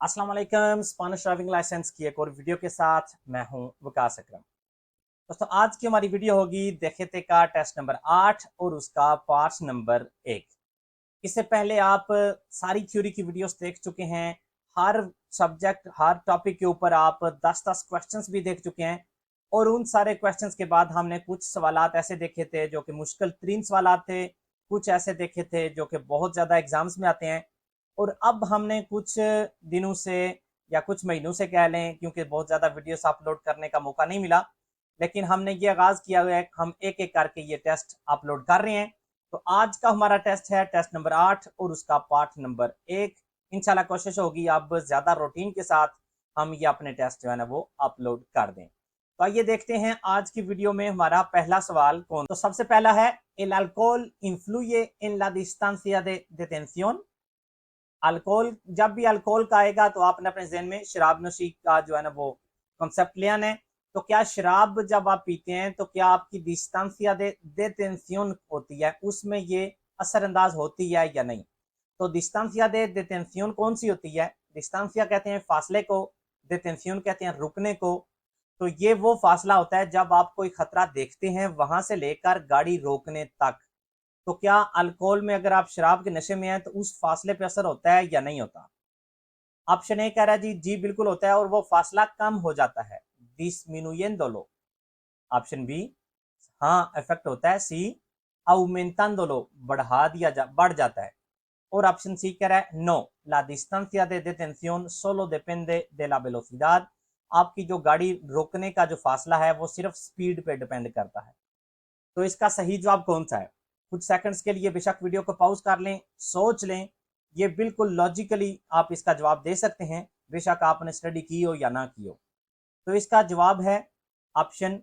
अस्सलाम वालेकुम। Spanish driving licence की एक और वीडियो के साथ मैं हूं वकास अकरम। दोस्तों, आज की हमारी वीडियो होगी देखेते का टेस्ट नंबर 8 और उसका पार्ट नंबर 1। इससे पहले आप सारी थ्योरी की वीडियोस देख चुके हैं। हर सब्जेक्ट हर टॉपिक के ऊपर आप 10-10 क्वेश्चंस भी देख चुके हैं। और उन सारे क्वेश्चंस के बाद हमने कुछ सवालात ऐसे देखे थे जो कि मुश्किल तरीन सवालात थे, कुछ ऐसे देखे थे जो कि बहुत ज़्यादा एग्जाम्स में आते हैं। और अब हमने कुछ दिनों से या कुछ महीनों से कह लें, क्योंकि बहुत ज़्यादा वीडियोस अपलोड करने का मौका नहीं मिला, लेकिन हमने ये आगाज़ किया हुआ है, हम एक एक करके ये टेस्ट अपलोड कर रहे हैं। तो आज का हमारा टेस्ट है टेस्ट नंबर 8 और उसका पार्ट नंबर 1। इंशाल्लाह कोशिश होगी अब ज़्यादा रूटीन के साथ हम ये अपने टेस्ट जो है ना वो अपलोड कर दें। तो आइए देखते हैं आज की वीडियो में हमारा पहला सवाल कौन। तो सबसे पहला है, el alcohol influye en la distancia de detención। Alcohol, जब भी अल्कोहल का आएगा तो आपने अपने जहन में शराब नोशी का जो है ना वो कॉन्सेप्ट ले आना है। तो क्या शराब जब आप पीते हैं तो क्या आपकी डिस्टेंसिया दे देटेंसियोन होती है, उसमें ये असरअंदाज होती है या नहीं। तो डिस्टेंसिया दे देटेंसियोन कौन सी होती है? डिस्टेंसिया कहते हैं फासले को, देटेंसियोन कहते हैं रुकने को। तो ये वो फासला होता है जब आप कोई खतरा देखते हैं वहां से लेकर गाड़ी रोकने तक। तो क्या अल्कोहल में, अगर आप शराब के नशे में हैं, तो उस फासले पे असर होता है या नहीं होता? ऑप्शन ए कह रहा है जी जी बिल्कुल होता है और वो फासला कम हो जाता है, disminuyéndolo। ऑप्शन बी, हाँ इफेक्ट होता है, सी aumentándolo, बढ़ जाता है। और ऑप्शन सी कह रहा है no, la distancia de detención solo depende de la velocidad। आपकी जो गाड़ी रोकने का जो फासला है वो सिर्फ स्पीड पे डिपेंड करता है। तो इसका सही जवाब कौन सा है? कुछ सेकंड्स के लिए बेशक वीडियो को पॉज कर लें, सोच लें। ये बिल्कुल लॉजिकली आप इसका जवाब दे सकते हैं, बेशक आपने स्टडी की हो या ना की हो। तो इसका जवाब है ऑप्शन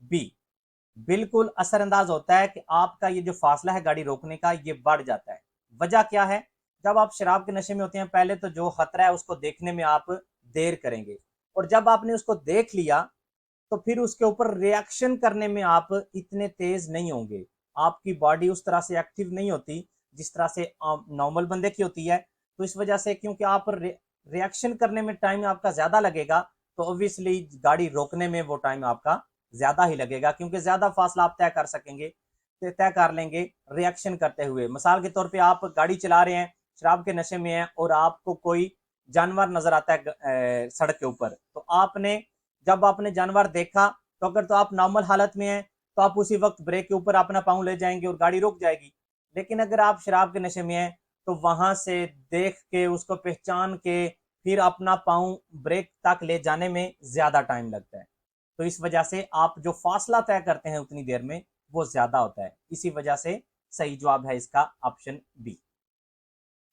बी। बिल्कुल असरअंदाज होता है कि आपका ये जो फासला है गाड़ी रोकने का ये बढ़ जाता है। वजह क्या है? जब आप शराब के नशे में होते हैं, पहले तो जो खतरा है उसको देखने में आप देर करेंगे, और जब आपने उसको देख लिया तो फिर उसके ऊपर रिएक्शन करने में आप इतने तेज नहीं होंगे। आपकी बॉडी उस तरह से एक्टिव नहीं होती जिस तरह से नॉर्मल बंदे की होती है। तो इस वजह से, क्योंकि आप रिएक्शन करने में टाइम आपका ज्यादा लगेगा, तो ऑब्वियसली गाड़ी रोकने में वो टाइम आपका ज्यादा ही लगेगा, क्योंकि ज्यादा फासला आप तय कर सकेंगे, तय कर लेंगे रिएक्शन करते हुए। मिसाल के तौर पे आप गाड़ी चला रहे हैं, शराब के नशे में हैं, और आपको कोई जानवर नजर आता है सड़क के ऊपर, तो आपने जब आपने जानवर देखा, तो अगर तो आप नॉर्मल हालत में हैं तो आप उसी वक्त ब्रेक के ऊपर अपना पाँव ले जाएंगे और गाड़ी रुक जाएगी। लेकिन अगर आप शराब के नशे में हैं तो वहां से देख के, उसको पहचान के, फिर अपना पाँव ब्रेक तक ले जाने में ज्यादा टाइम लगता है। तो इस वजह से आप जो फासला तय करते हैं उतनी देर में वो ज्यादा होता है। इसी वजह से सही जवाब है इसका ऑप्शन बी।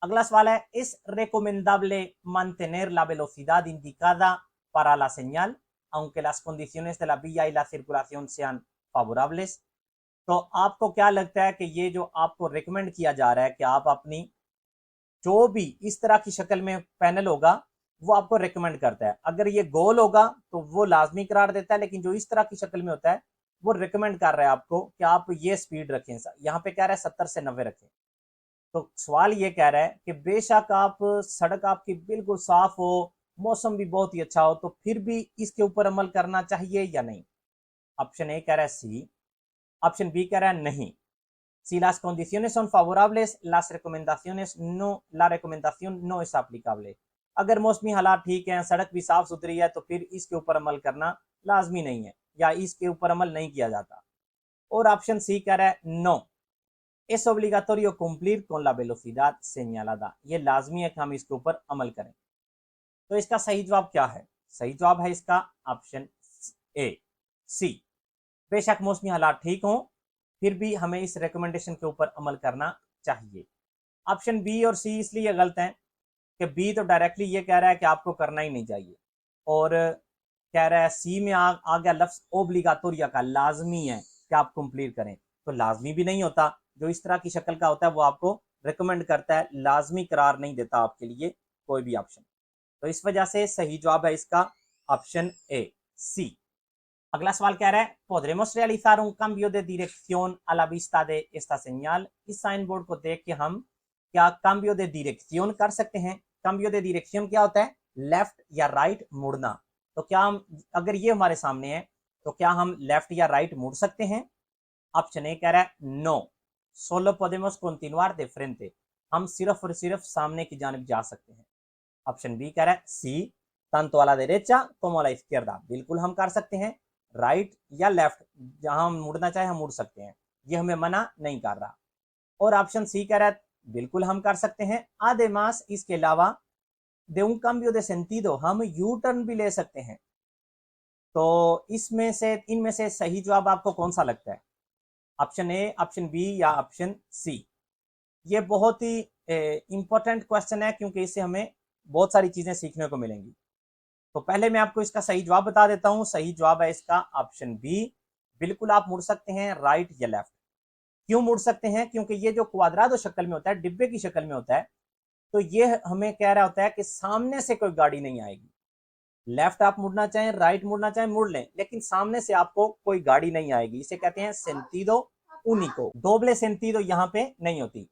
अगला सवाल है, इस recomendable mantener la velocidad indicada para la señal aunque las condiciones de la vía y la circulación sean favorables। तो आपको क्या लगता है कि ये जो आपको रिकमेंड किया जा रहा है कि आप अपनी जो भी इस तरह की शक्ल में पैनल होगा वो आपको रिकमेंड करता है। अगर ये गोल होगा तो वो लाजमी करार देता है, लेकिन जो इस तरह की शक्ल में होता है वो रिकमेंड कर रहा है आपको कि आप ये स्पीड रखें। यहाँ पे कह रहा है 70 से 90 रखें। तो सवाल ये कह रहा है कि बेशक आप सड़क आपकी बिल्कुल साफ हो, मौसम भी बहुत ही अच्छा हो, तो फिर भी इसके ऊपर अमल करना चाहिए या नहीं। ऑप्शन ए कह रहा है सी, ऑप्शन बी कह रहा है नहीं। Si las condiciones son favorables, la recomendación no es aplicable। अगर मौसमी हालात ठीक हैं, सड़क भी साफ सुथरी है, तो फिर इसके ऊपर अमल करना लाजमी नहीं है या इसके ऊपर अमल नहीं किया जाता। और ऑप्शन सी कह रहा है no, es obligatorio cumplir con la velocidad señalada। ये लाजमी है कि हम इसके ऊपर अमल करें। तो इसका सही जवाब क्या है? सही जवाब है इसका ऑप्शन ए, सी। बेशक मौसमी हालात ठीक हों, फिर भी हमें इस रिकमेंडेशन के ऊपर अमल करना चाहिए। ऑप्शन बी और सी इसलिए गलत हैं कि बी तो डायरेक्टली ये कह रहा है कि आपको करना ही नहीं चाहिए, और कह रहा है सी में आ गया लफ्ज ओब्लिगातोरिया का, लाजमी है कि आप कंप्लीट करें। तो लाजमी भी नहीं होता, जो इस तरह की शक्ल का होता है वो आपको रिकमेंड करता है, लाजमी करार नहीं देता आपके लिए कोई भी ऑप्शन। तो इस वजह से सही जवाब है इसका ऑप्शन ए, सी। अगला सवाल कह रहा है, podremos realizar un cambio de dirección a la vista de esta señal। इस साइन बोर्ड को देख के हम क्या cambio de dirección कर सकते हैं? cambio de dirección क्या होता है? लेफ्ट या राइट मुड़ना। तो क्या हम, अगर ये हमारे सामने है तो क्या हम लेफ्ट या राइट मुड़ सकते हैं? ऑप्शन ए कह रहा है नो, सोलो पोदेमोस कंटिन्यूआर दे फ्रेंटे, हम सिर्फ और सिर्फ सामने की जानिब जा सकते हैं। ऑप्शन बी कह रहा है सी, tanto a la derecha como a la izquierda, बिल्कुल हम कर सकते हैं, राइट या लेफ्ट जहां हम मुड़ना चाहे हम मुड़ सकते हैं, ये हमें मना नहीं कर रहा। और ऑप्शन सी कह रहा है बिल्कुल हम कर सकते हैं, además इसके अलावा de un cambio de sentido, हम यू टर्न भी ले सकते हैं। तो इसमें से, इनमें से सही जवाब आपको कौन सा लगता है? ऑप्शन ए, ऑप्शन बी या ऑप्शन सी? ये बहुत ही इंपॉर्टेंट क्वेश्चन है क्योंकि इससे हमें बहुत सारी चीजें सीखने को मिलेंगी। तो पहले मैं आपको इसका सही जवाब बता देता हूं। सही जवाब है इसका ऑप्शन बी, बिल्कुल आप मुड़ सकते हैं राइट या लेफ्ट। क्यों मुड़ सकते हैं? क्योंकि ये जो क्वाड्रादो शक्ल में होता है, डिब्बे की शक्ल में होता है, तो ये हमें कह रहा होता है कि सामने से कोई गाड़ी नहीं आएगी। लेफ्ट आप मुड़ना चाहें, राइट मुड़ना चाहें, मुड़ लें, लेकिन सामने से आपको कोई गाड़ी नहीं आएगी। इसे कहते हैं सेंटीडो उनिको, दोबले सेंटीडो यहाँ पे नहीं होती।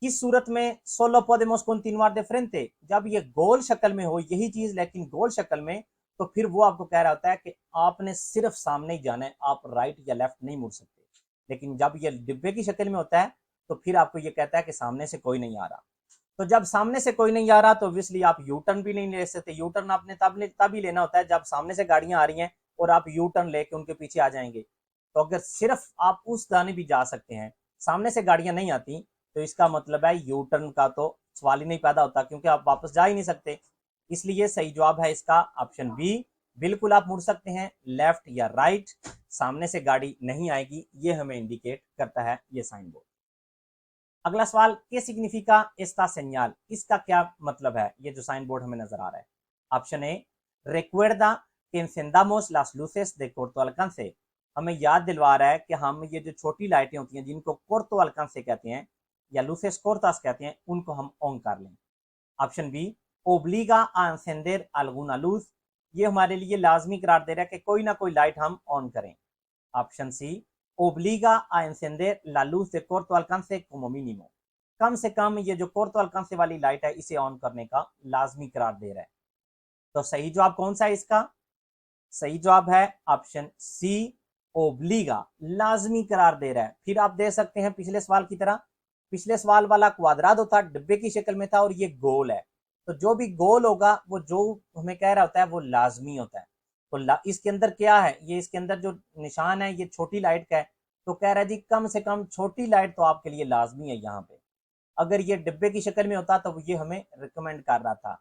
किस सूरत में सोलो पोदेमोस कंटिन्यूआर दे फ्रेंटे, जब ये गोल शक्ल में हो यही चीज लेकिन गोल शक्ल में, तो फिर वो आपको कह रहा होता है कि आपने सिर्फ सामने ही जाना है, आप राइट या लेफ्ट नहीं मुड़ सकते। लेकिन जब ये डिब्बे की शक्ल में होता है तो फिर आपको ये कहता है कि सामने से कोई नहीं आ रहा। तो जब सामने से कोई नहीं आ रहा तो ऑब्वियसली आप यू टर्न भी नहीं ले सकते। यू टर्न आपने तभी लेना होता है जब सामने से गाड़ियां आ रही हैं और आप यू टर्न लेके उनके पीछे आ जाएंगे। तो अगर सिर्फ आप उस दाने भी जा सकते हैं, सामने से गाड़ियां नहीं आती, तो इसका मतलब है यू टर्न का तो सवाल ही नहीं पैदा होता, क्योंकि आप वापस जा ही नहीं सकते। इसलिए सही जवाब है इसका ऑप्शन बी, बिल्कुल आप मुड़ सकते हैं लेफ्ट या राइट, सामने से गाड़ी नहीं आएगी, ये हमें इंडिकेट करता है ये साइन बोर्ड। अगला सवाल, के सिग्निफिका एस्ता सेñal, इसका क्या मतलब है? ये जो साइन बोर्ड हमें नजर आ रहा है। ऑप्शन ए, recuerda que encendamos las luces de corto alcance, हमें याद दिलवा रहा है कि हम ये जो छोटी लाइटें होती हैं जिनको corto alcance कहते हैं या luces cortas कहते हैं, उनको हम ऑन कर लें। Option B, obliga a encender alguna luz, ये हमारे लिए लाजमी करार दे रहा है कि कोई ना कोई लाइट हम ऑन करें। Option C, obliga a encender la luz de corto alcance como mínimo, कम से कम ये जो corto alcance वाली लाइट है इसे ऑन करने का लाजमी करार दे रहा है। तो सही जवाब कौन सा है इसका? सही जवाब है ऑप्शन सी, ओब्लिगा, लाजमी करार दे रहा है। फिर आप दे सकते हैं पिछले सवाल की तरह, पिछले सवाल वाला क्वाड्रादो था, डिब्बे की शक्ल में था, और ये गोल है, तो जो भी गोल होगा वो जो हमें कह रहा होता है वो लाजमी होता है। तो इसके अंदर क्या है, ये इसके अंदर जो निशान है ये छोटी लाइट का है, तो कह रहा है जी कम से कम छोटी लाइट तो आपके लिए लाजमी है यहाँ पे। अगर ये डिब्बे की शक्ल में होता तो ये हमें रिकमेंड कर रहा था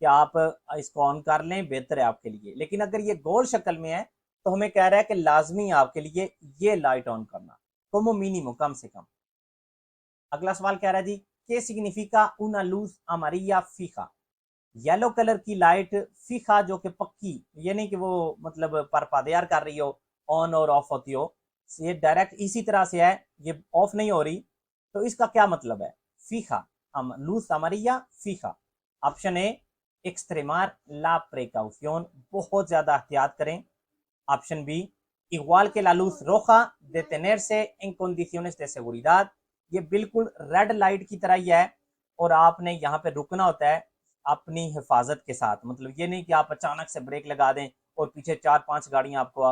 कि आप इसको ऑन कर लें, बेहतर है आपके लिए। लेकिन अगर ये गोल शक्ल में है तो हमें कह रहा है कि लाजमी है आपके लिए ये लाइट ऑन करना, como mínimo, कम से कम। अगला सवाल कह रहा है जी, के सिग्निफिका una luz amarilla fija, yellow colour की लाइट फीका जो कि पक्की, ये नहीं कि वो मतलब परपादेयार कर रही हो, ऑन और ऑफ होती हो, ये डायरेक्ट इसी तरह से है, ये ऑफ नहीं हो रही, तो इसका क्या मतलब है? फीका, लूज अमरिया फीका। ऑप्शन ए, एक्सट्रेमार ला प्रिकॉशन, बहुत ज्यादा एहतियात करें। ऑप्शन बी, इगवाल के ला लूज रोजा detenerse en condiciones de seguridad, ये बिल्कुल रेड लाइट की तरह ही है और आपने यहाँ पे रुकना होता है अपनी हिफाजत के साथ। मतलब ये नहीं कि आप अचानक से ब्रेक लगा दें और पीछे 4-5 गाड़ियां आपको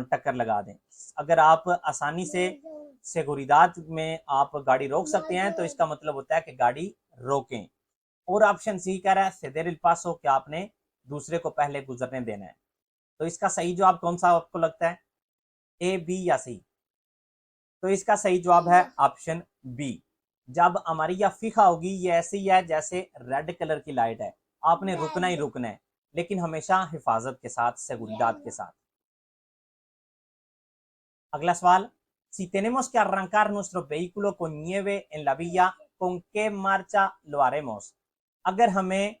टक्कर लगा दें। अगर आप आसानी से सेगुरिदात में आप गाड़ी रोक सकते हैं तो इसका मतलब होता है कि गाड़ी रोकें। और ऑप्शन सी कह रहा है सेदेर इल पासो, कि आपने दूसरे को पहले गुजरने देना है। तो इसका सही जवाब कौन सा आपको लगता है, ए, बी या सी? तो इसका सही जवाब है ऑप्शन बी। जब हमारी यह फीका होगी ये ऐसी ही है जैसे रेड कलर की लाइट है, आपने रुकना ही रुकना है, लेकिन हमेशा हिफाजत के साथ, seguridad के साथ। अगला सवाल, si tenemos que arrancar nuestro vehículo con nieve en la villa, con qué marcha lo haremos, अगर हमें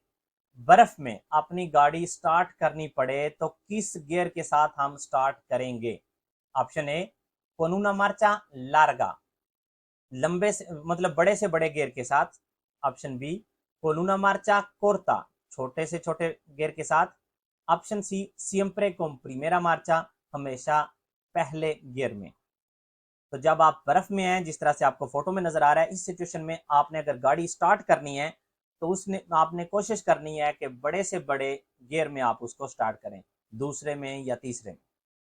बर्फ में अपनी गाड़ी स्टार्ट करनी पड़े तो किस गियर के साथ हम स्टार्ट करेंगे? Option A, con una marcha larga, लंबे से मतलब बड़े से बड़े गियर के साथ। Option B, con una marcha corta, छोटे से छोटे गियर के साथ। Option C, siempre con primera marcha, हमेशा पहले गियर में। तो जब आप बर्फ में हैं, जिस तरह से आपको फोटो में नजर आ रहा है, इस सिचुएशन में आपने अगर गाड़ी स्टार्ट करनी है तो उसने आपने कोशिश करनी है कि बड़े से बड़े गियर में आप उसको स्टार्ट करें, दूसरे में या तीसरे में।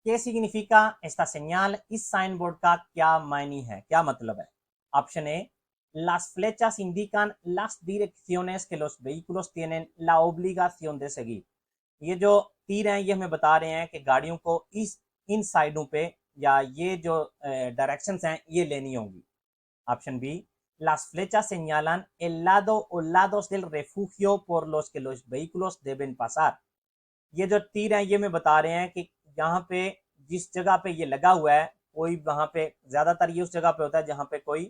¿Qué significa esta señal? इस साइन बोर्ड का क्या मायने है, क्या मतलब है? ऑप्शन ए, las flechas indican las direcciones que los vehículos tienen la obligación de seguir। ये जो तीर हैं ये हमें बता रहे हैं कि गाड़ियों को इस इन साइडों पे या ये जो डायरेक्शंस हैं ये लेनी होंगी। Option B, las flechas señalan el lado o lados del refugio por los que los vehículos deben pasar। ये जो तीर हैं ये हमें बता रहे हैं कि यहाँ पे जिस जगह पे ये लगा हुआ है, कोई वहां पे ज्यादातर ये उस जगह पे होता है जहाँ पे कोई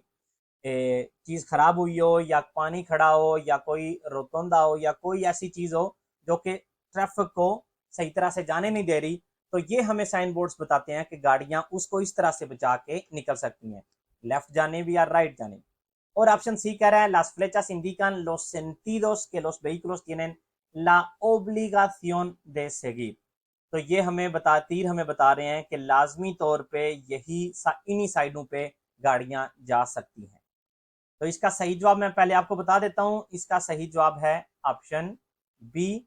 चीज खराब हुई हो या पानी खड़ा हो या कोई रोतोंदा हो या कोई ऐसी चीज हो जो कि ट्रैफिक को सही तरह से जाने नहीं दे रही, तो ये हमें साइन बोर्ड्स बताते हैं कि गाड़ियां उसको इस तरह से बचा के निकल सकती हैं, लेफ्ट जाने भी या राइट जाने। और ऑप्शन सी कह रहा है las flechas indican los sentidos que los vehículos tienen la obligación de seguir। तो ये तीर हमें बता रहे हैं कि लाजमी तौर पे इन्हीं साइडों पे गाड़ियां जा सकती हैं। तो इसका सही जवाब मैं पहले आपको बता देता हूं, इसका सही जवाब है ऑप्शन बी।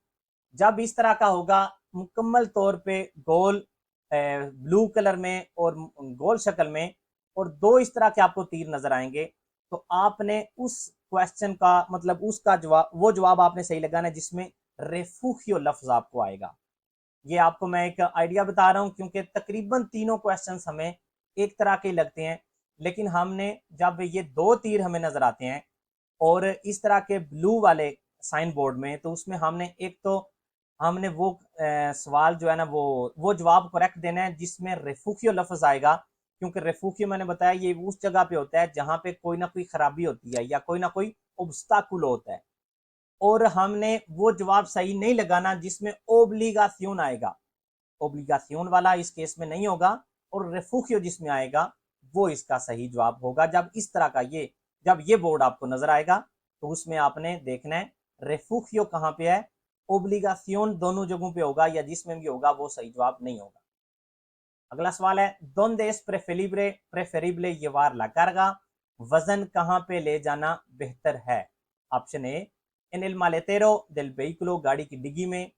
जब इस तरह का होगा मुकम्मल तौर पे गोल ब्लू कलर में और गोल शक्ल में और दो इस तरह के आपको तीर नजर आएंगे, तो आपने उस क्वेश्चन का मतलब उसका जवाब, वो जवाब आपने सही लगाना है जिसमें रेफूखियो लफ्ज आपको आएगा। ये आपको मैं एक आइडिया बता रहा हूं क्योंकि तकरीबन तीनों क्वेश्चंस हमें एक तरह के लगते हैं, लेकिन हमने जब ये दो तीर हमें नजर आते हैं और इस तरह के ब्लू वाले साइन बोर्ड में, तो उसमें हमने एक तो हमने वो सवाल जो है ना वो जवाब करेक्ट देना है जिसमें रेफूखियो लफ्ज आएगा, क्योंकि रेफूखियो मैंने बताया ये उस जगह पे होता है जहां पे कोई ना कोई खराबी होती है या कोई ना कोई ऑब्स्टाकुल होता है। और हमने वो जवाब सही नहीं लगाना जिसमें ओब्लिगासियोन आएगा, ओब्लिगासियोन वाला इस केस में नहीं होगा, और रेफूखियो जिसमें आएगा वो इसका सही जवाब होगा। जब इस तरह का जब ये बोर्ड आपको नजर आएगा तो उसमें आपने देखना है रेफूखियो कहाँ पे है, ओब्लिगासियोन दोनों जगहों पे होगा या जिसमें भी होगा वो सही जवाब नहीं होगा। अगला सवाल है, ¿Dónde es preferible llevar la carga? वजन कहाँ पे ले जाना बेहतर है? Option A, en el maletero del vehículo, गाड़ी की डिग्गी में।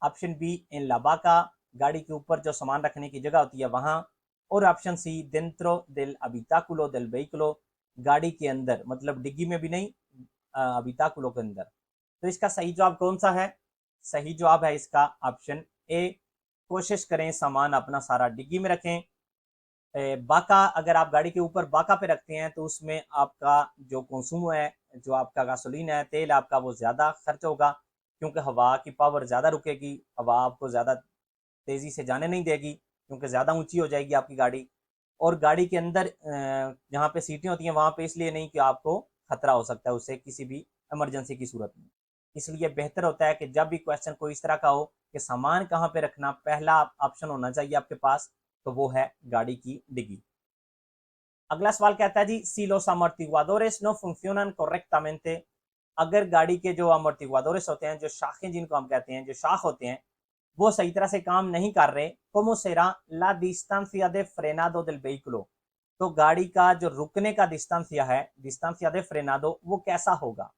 Option B, en la vaca, गाड़ी के ऊपर जो सामान रखने की जगह होती है वहां। और option C, dentro del habitáculo del vehículo, गाड़ी के अंदर, मतलब डिग्गी में भी नहीं, habitáculo के अंदर। तो इसका सही जवाब कौन सा है? सही जवाब है इसका ऑप्शन ए। कोशिश करें सामान अपना सारा डिग्गी में रखें। बाका, अगर आप गाड़ी के ऊपर बाका पे रखते हैं तो उसमें आपका जो कंसूम है, जो आपका गासोलीन है, तेल आपका, वो ज़्यादा खर्च होगा क्योंकि हवा की पावर ज़्यादा रुकेगी, हवा आपको ज़्यादा तेज़ी से जाने नहीं देगी क्योंकि ज़्यादा ऊंची हो जाएगी आपकी गाड़ी। और गाड़ी के अंदर जहाँ पे सीटें होती हैं वहाँ पे इसलिए नहीं कि आपको खतरा हो सकता है उससे किसी भी इमरजेंसी की सूरत में। इसलिए बेहतर होता है कि जब भी क्वेश्चन कोई इस तरह का हो कि सामान कहाँ पे रखना, पहला ऑप्शन होना चाहिए आपके पास, तो वो है गाड़ी की डिग्गी। अगला सवाल कहता है जी, si los amortiguadores no funcionan correctamente, अगर गाड़ी के जो amortiguadores होते हैं, जो शाखें जिनको हम कहते हैं, जो शाख होते हैं, वो सही तरह से काम नहीं कर रहे, como será la distancia de frenado del vehículo, तो गाड़ी का जो रुकने का distancia है, distancia de frenado, वो कैसा होगा?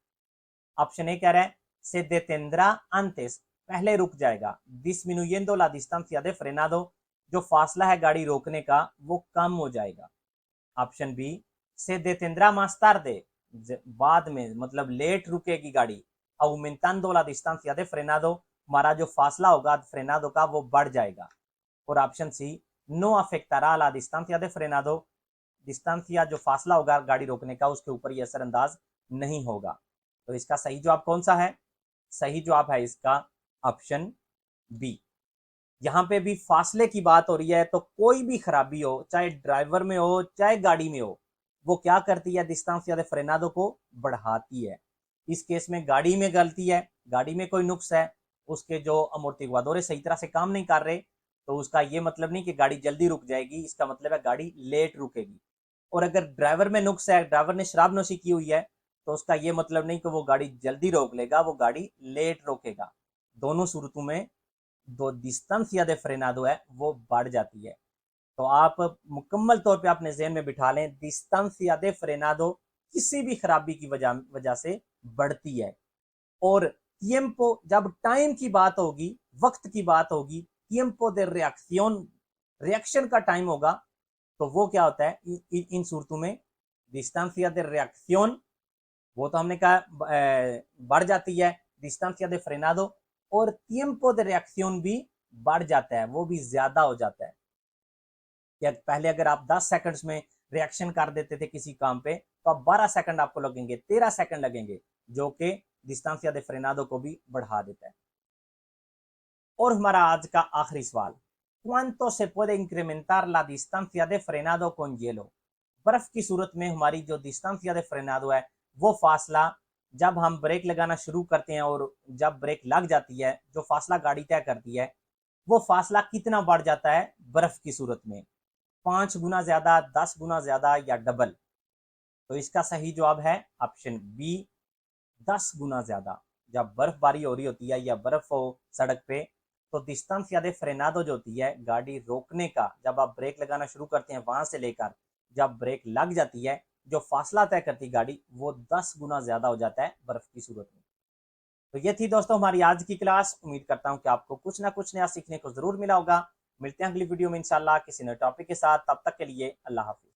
ऑप्शन ए कह रहा है se detendrá antes, पहले रुक जाएगा, disminuyendo la distancia de frenado, जो फासला है गाड़ी रोकने का वो कम हो जाएगा। ऑप्शन बी, से detendrá más tarde, बाद में मतलब लेट रुकेगी गाड़ी, aumentando la distancia de frenado, हमारा जो फासला होगा फ्रेनादो का वो बढ़ जाएगा। और option C, no afectará la distancia de frenado, डिस्टेंसिया जो फासला होगा गाड़ी रोकने का उसके ऊपर ये असरअंदाज नहीं होगा। तो इसका सही जवाब कौन सा है? सही जवाब है इसका ऑप्शन बी। यहाँ पे भी फासले की बात हो रही है, तो कोई भी खराबी हो, चाहे ड्राइवर में हो चाहे गाड़ी में हो, वो क्या करती है, डिस्टेंसिया दे फ्रेनादो को बढ़ाती है। इस केस में गाड़ी में गलती है, गाड़ी में कोई नुक्स है, उसके जो अमोर्टिगुआदोरे सही तरह से काम नहीं कर रहे, तो उसका ये मतलब नहीं कि गाड़ी जल्दी रुक जाएगी, इसका मतलब है गाड़ी लेट रुकेगी। और अगर ड्राइवर में नुक्स है, ड्राइवर ने शराब नोशी की हुई है, तो उसका ये मतलब नहीं कि वो गाड़ी जल्दी रोक लेगा, वो गाड़ी लेट रोकेगा। दोनों सूरतों में दो डिस्टेंसिया दे फ्रेनादो है वो बढ़ जाती है। तो आप मुकम्मल तौर पे अपने ज़हन में बिठा लें, डिस्टेंसिया दे फ्रेनादो किसी भी खराबी की वजह से बढ़ती है, और tiempo जब टाइम की बात होगी, वक्त की बात होगी, tiempo de reacción रिएक्शन का टाइम होगा, तो वो क्या होता है इन सूरतों में, distancia de reacción वो तो हमने कहा बढ़ जाती है, distancia de frenado, और tiempo de reacción भी बढ़ जाता है, वो भी ज्यादा हो जाता है। कि पहले अगर आप 10 सेकंड्स में रिएक्शन कर देते थे किसी काम पे, तो अब 12 सेकंड आपको लगेंगे, 13 सेकंड लगेंगे, जो कि डिस्टेंसिया दे फ्रेनादो को भी बढ़ा देता है। और हमारा आज का आखिरी सवाल, ¿cuánto se puede incrementar la distancia de frenado con hielo? बर्फ की सूरत में हमारी जो distancia de frenado है, वो फासला जब हम ब्रेक लगाना शुरू करते हैं और जब ब्रेक लग जाती है, जो फासला गाड़ी तय करती है, वो फासला कितना बढ़ जाता है बर्फ की सूरत में? 5 गुना ज्यादा, 10 गुना ज्यादा या डबल? तो इसका सही जवाब है ऑप्शन बी, 10 गुना ज्यादा। जब बर्फबारी हो रही होती है या बर्फ हो सड़क पे, तो डिस्टेंसिया दे फ्रेनादो जो होती है, गाड़ी रोकने का, जब आप ब्रेक लगाना शुरू करते हैं वहां से लेकर जब ब्रेक लग जाती है, जो फासला तय करती गाड़ी, वो 10 गुना ज्यादा हो जाता है बर्फ की सूरत में। तो ये थी दोस्तों हमारी आज की क्लास। उम्मीद करता हूँ कि आपको कुछ ना कुछ नया सीखने को जरूर मिला होगा। मिलते हैं अगली वीडियो में इंशाल्लाह किसी नए टॉपिक के साथ। तब तक के लिए अल्लाह हाफिज।